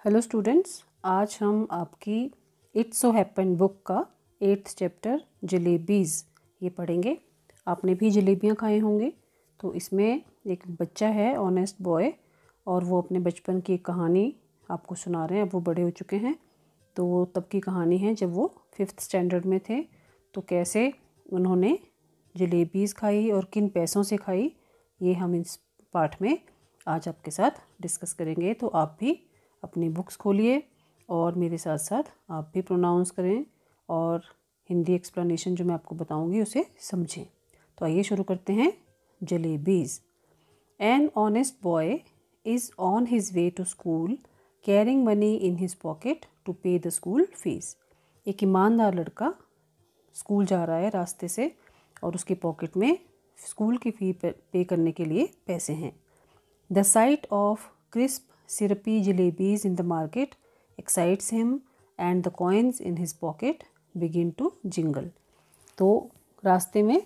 Hello students, आज हम आपकी इट्स सो हैपन बुक का 8th चैप्टर जलेबीज़ ये पढ़ेंगे। आपने भी जलेबियाँ खाए होंगे। तो इसमें एक बच्चा है, ऑनेस्ट बॉय, और वो अपने बचपन की एक कहानी आपको सुना रहे हैं। अब वो बड़े हो चुके हैं, तो वो तब की कहानी है जब वो 5th स्टैंडर्ड में थे। तो कैसे उन्होंने जलेबीज़ खाई और किन पैसों से खाई, ये हम इस पाठ में आज आपके साथ डिस्कस करेंगे। तो आप भी अपनी बुक्स खोलिए और मेरे साथ साथ आप भी प्रोनाउंस करें और हिंदी एक्सप्लेनेशन जो मैं आपको बताऊंगी उसे समझें। तो आइए शुरू करते हैं। Jalebis. An honest boy is on his way to school carrying money in his pocket to pay the school fees. एक ईमानदार लड़का स्कूल जा रहा है रास्ते से और उसकी पॉकेट में स्कूल की फ़ी पे करने के लिए पैसे हैं। The site of crisp syrupy jalebies in the market excites him and the coins in his pocket begin to jingle। तो रास्ते में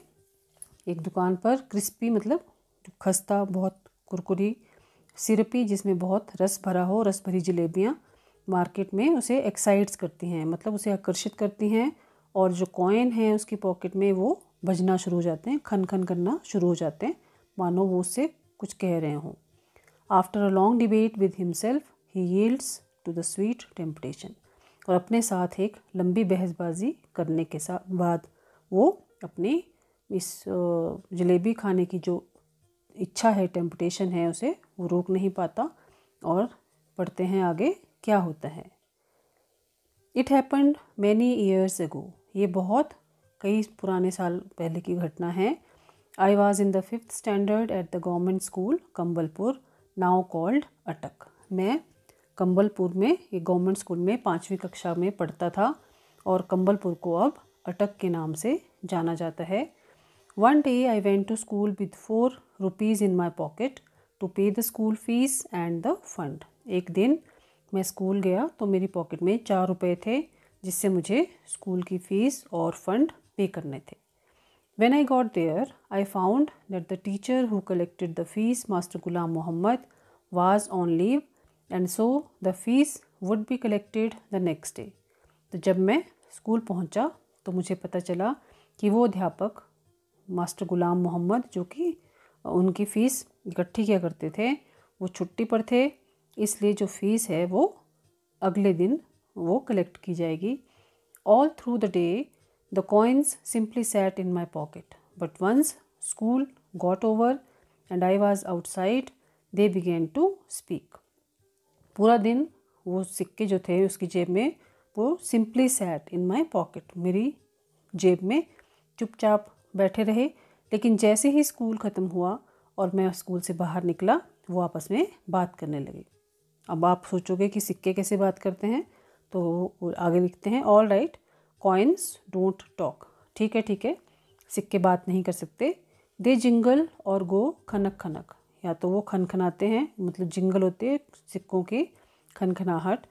एक दुकान पर क्रिस्पी मतलब खस्ता, बहुत कुरकुरी, सिरपी जिसमें बहुत रस भरा हो, रस भरी जलेबियाँ मार्केट में उसे एक्साइट्स करती हैं, मतलब उसे आकर्षित करती हैं। और जो कॉइन है उसकी पॉकेट में वो बजना शुरू हो जाते हैं, खन खन करना शुरू हो जाते हैं, मानो वो उससे कुछ कह रहे हों। After a long debate with himself, he yields to the sweet temptation। और अपने साथ एक लंबी बहसबाजी करने के बाद वो अपनी इस जलेबी खाने की जो इच्छा है, टेम्पटेशन है, उसे वो रोक नहीं पाता। और पढ़ते हैं आगे क्या होता है। It happened many years ago. ये बहुत कई पुराने साल पहले की घटना है। I was in the 5th standard at the government school Campbellpur now called Attock. मैं कंबलपुर में, एक गवर्नमेंट स्कूल में 5वीं कक्षा में पढ़ता था और कंबलपुर को अब अटक के नाम से जाना जाता है। One day I went to school with 4 rupees in my pocket to pay the school fees and the fund. एक दिन मैं स्कूल गया तो मेरी पॉकेट में 4 रुपये थे, जिससे मुझे स्कूल की फ़ीस और फंड पे करने थे। When I got there, I found that the teacher who collected the fees, Master Ghulam Muhammad, was on leave, and so the fees would be collected the next day। तो जब मैं school पहुंचा तो मुझे पता चला कि वो अध्यापक मास्टर गुलाम मोहम्मद, जो कि उनकी फ़ीस इकट्ठी किया करते थे, वो छुट्टी पर थे, इसलिए जो फ़ीस है वो अगले दिन वो कलेक्ट की जाएगी। All through the day the coins simply sat in my pocket, but once school got over and I was outside, they began to speak। पूरा दिन वो सिक्के जो थे उसकी जेब में वो simply sat in my pocket, मेरी जेब में चुपचाप बैठे रहे। लेकिन जैसे ही स्कूल ख़त्म हुआ और मैं स्कूल से बाहर निकला, वो आपस में बात करने लगे। अब आप सोचोगे कि सिक्के कैसे बात करते हैं, तो आगे लिखते हैं, all right coins don't talk. ठीक है, सिक्के बात नहीं कर सकते। दे जिंगल और गो खनक खनक। या तो वो खनखनाते हैं, मतलब जिंगल होते हैं सिक्कों की खनखनाहट,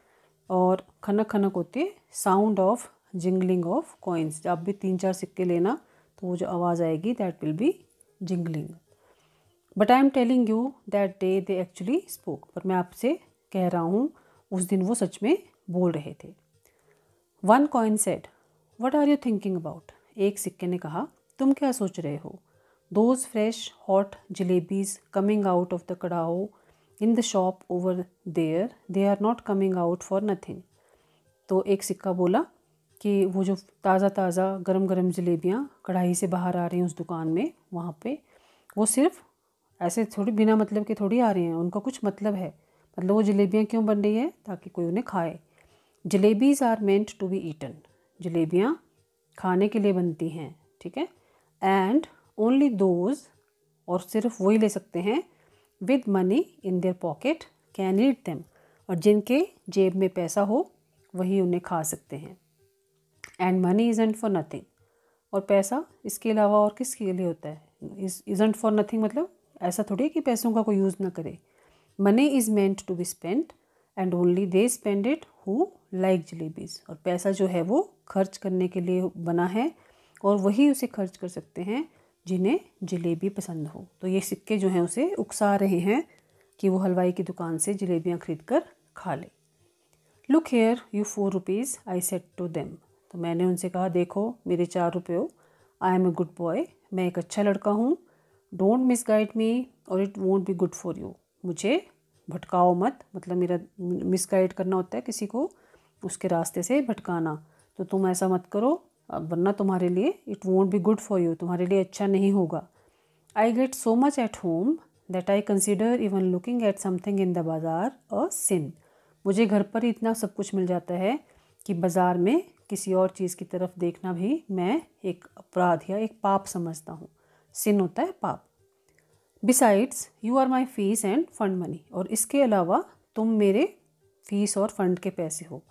और खनक खनक होती है sound of jingling of coins. जब भी 3-4 सिक्के लेना तो वो जो आवाज़ आएगी that will be jingling. But I am telling you that day they actually spoke. पर मैं आपसे कह रहा हूँ उस दिन वो सच में बोल रहे थे। One coin said, what are you thinking about. एक सिक्के ने कहा, तुम क्या सोच रहे हो। Those fresh hot jalebis coming out of the kadai in the shop over there, they are not coming out for nothing. तो एक सिक्का बोला कि वो जो ताज़ा ताज़ा गरम गरम जलेबियाँ कढ़ाई से बाहर आ रही हैं उस दुकान में, वहाँ पे वो सिर्फ ऐसे थोड़ी बिना मतलब के थोड़ी आ रही हैं, उनका कुछ मतलब है। मतलब वो जलेबियाँ क्यों बन रही है, ताकि कोई उन्हें खाए। Jalebis are meant to be eaten. जलेबियाँ खाने के लिए बनती हैं, ठीक है। एंड ओनली दोज, और सिर्फ वही ले सकते हैं, with money in their pocket can eat them. और जिनके जेब में पैसा हो वही उन्हें खा सकते हैं। And money isn't for nothing. और पैसा इसके अलावा और किसके लिए होता है। इज़ंट फॉर नथिंग मतलब ऐसा थोड़ी है कि पैसों का कोई यूज़ ना करे। Money is meant to be spent and only they spend it who like jalebis. और पैसा जो है वो खर्च करने के लिए बना है और वही उसे खर्च कर सकते हैं जिन्हें जलेबी पसंद हो। तो ये सिक्के जो हैं उसे उकसा रहे हैं कि वो हलवाई की दुकान से जलेबियाँ खरीद कर खा ले। Look here you 4 rupees I said to them. तो मैंने उनसे कहा, देखो मेरे 4 रुपये हो, I am a good boy, मैं एक अच्छा लड़का हूँ। डोंट मिसगाइड मी और it won't be good for you. मुझे भटकाओ मत, मतलब मेरा मिसगाइड करना होता है किसी को, उसके रास्ते से भटकाना। तो तुम ऐसा मत करो, वरना तुम्हारे लिए it won't be good for you, तुम्हारे लिए अच्छा नहीं होगा। I get so much at home that I consider even looking at something in the बाज़ार अ सिन। मुझे घर पर ही इतना सब कुछ मिल जाता है कि बाज़ार में किसी और चीज़ की तरफ देखना भी मैं एक अपराध या एक पाप समझता हूँ। सिन होता है पाप। Besides you are my fees and fund money. और इसके अलावा तुम मेरे फीस और फंड के पैसे हो।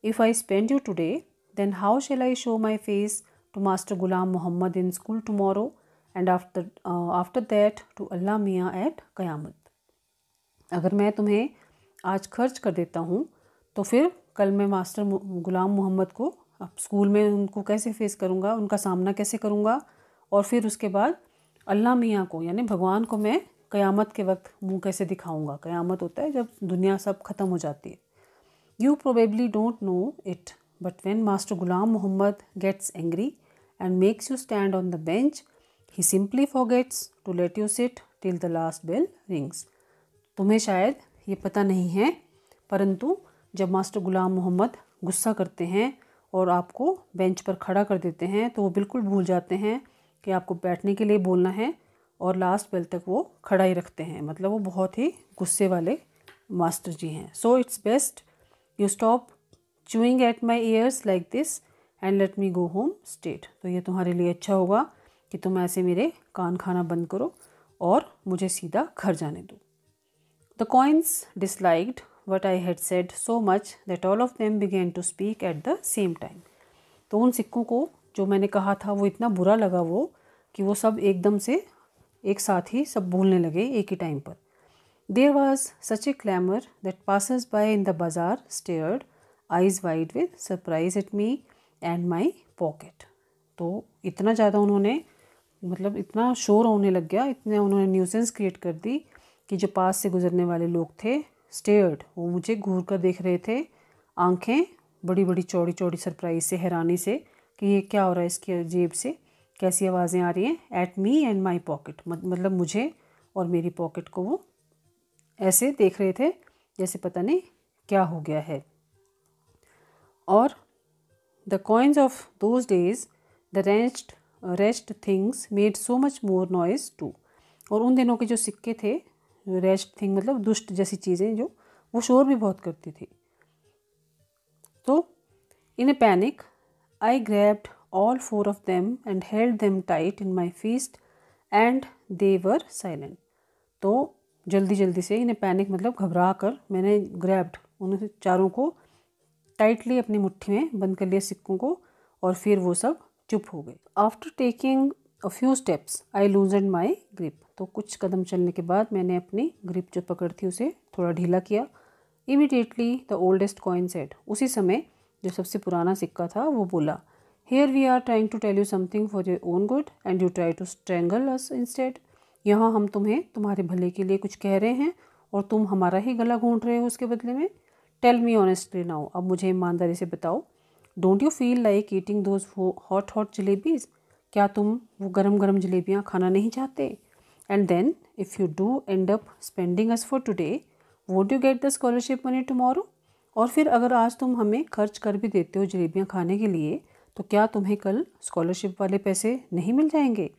If I spend you today then how shall I show my face to master Ghulam Mohammad in school tomorrow and after that to Allah Miyan at क़यामत। अगर मैं तुम्हें आज खर्च कर देता हूँ तो फिर कल मैं मास्टर गुलाम मोहम्मद को अब स्कूल में उनको कैसे फेस करूँगा, उनका सामना कैसे करूँगा, और फिर उसके बाद अल्लाह मियाँ को यानी भगवान को मैं क़यामत के वक्त मुँह कैसे दिखाऊँगा। क़यामत होता है जब दुनिया सब ख़त्म हो जाती है। You probably don't know it but when master Ghulam Mohammad gets angry and makes you stand on the bench he simply forgets to let you sit till the last bell rings. तुम्हें शायद ये पता नहीं है, परंतु जब मास्टर गुलाम मोहम्मद गुस्सा करते हैं और आपको बेंच पर खड़ा कर देते हैं तो वो बिल्कुल भूल जाते हैं कि आपको बैठने के लिए बोलना है, और लास्ट बेल तक वो खड़ा ही रखते हैं। मतलब वो बहुत ही गुस्से वाले मास्टर जी हैं। So it's best you stop chewing at my years like this and let me go home straight. तो ये तुम्हारे लिए अच्छा होगा कि तुम ऐसे मेरे कान खाना बंद करो और मुझे सीधा घर जाने दो। The coins disliked what I had said so much that all of them began to speak at the same time. तो उन सिक्कों को जो मैंने कहा था वो इतना बुरा लगा वो कि वो सब एकदम से एक साथ ही सब बोलने लगे एक ही टाइम पर। There was such a clamor that passers by in the bazaar stared eyes wide with surprise at me and my pocket. तो इतना ज़्यादा उन्होंने मतलब इतना शोर होने लग गया, इतने उन्होंने न्यूसेंस क्रिएट कर दी कि जो पास से गुजरने वाले लोग थे स्टेयर्ड, वो मुझे घूर कर देख रहे थे, आंखें बड़ी बड़ी चौड़ी चौड़ी सरप्राइज से, हैरानी से कि ये क्या हो रहा है इसकी जेब से, कैसी आवाज़ें आ रही हैं। At me and my pocket, मतलब मुझे और मेरी पॉकेट को वो ऐसे देख रहे थे जैसे पता नहीं क्या हो गया है। और the coins of those days the rest things made so much more noise too. और उन दिनों के जो सिक्के थे, रेस्ट थिंग मतलब दुष्ट जैसी चीज़ें, जो वो शोर भी बहुत करती थी। तो in a panic I grabbed all 4 of them and held them tight in my fist and they were silent. तो जल्दी जल्दी से, इन ए पैनिक मतलब घबरा कर, मैंने ग्रैब्ड उन चारों को टाइटली अपनी मुट्ठी में बंद कर लिया सिक्कों को, और फिर वो सब चुप हो गए। After taking a few steps I लूजन my grip. तो कुछ कदम चलने के बाद मैंने अपनी ग्रिप जो पकड़ थी उसे थोड़ा ढीला किया। Immediately the oldest coin said. उसी समय जो सबसे पुराना सिक्का था वो बोला, here we are trying to tell you something for your own good and you try to strangle us instead. यहाँ हम तुम्हें तुम्हारे भले के लिए कुछ कह रहे हैं और तुम हमारा ही गला घोंट रहे हो उसके बदले में। टेल मी ऑनेस्टली नाउ, अब मुझे ईमानदारी से बताओ, don't you feel like eating those hot hot jalebis. क्या तुम वो गरम गरम जलेबियाँ खाना नहीं चाहते? And then if you do end up spending us for today won't you get the scholarship money tomorrow. और फिर अगर आज तुम हमें खर्च कर भी देते हो जलेबियाँ खाने के लिए, तो क्या तुम्हें कल स्कॉलरशिप वाले पैसे नहीं मिल जाएंगे?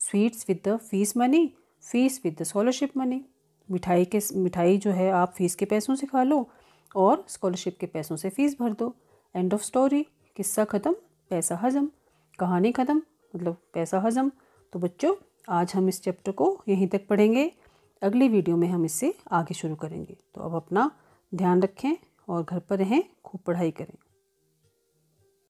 Sweets with the fees money, fees with the scholarship money. मिठाई जो है आप फीस के पैसों से खा लो और स्कॉलरशिप के पैसों से फ़ीस भर दो। एंड ऑफ स्टोरी, किस्सा ख़त्म, पैसा हज़म, कहानी ख़त्म, मतलब पैसा हज़म। तो बच्चों, आज हम इस चैप्टर को यहीं तक पढ़ेंगे, अगली वीडियो में हम इससे आगे शुरू करेंगे। तो अब अपना ध्यान रखें और घर पर रहें, खूब पढ़ाई करें।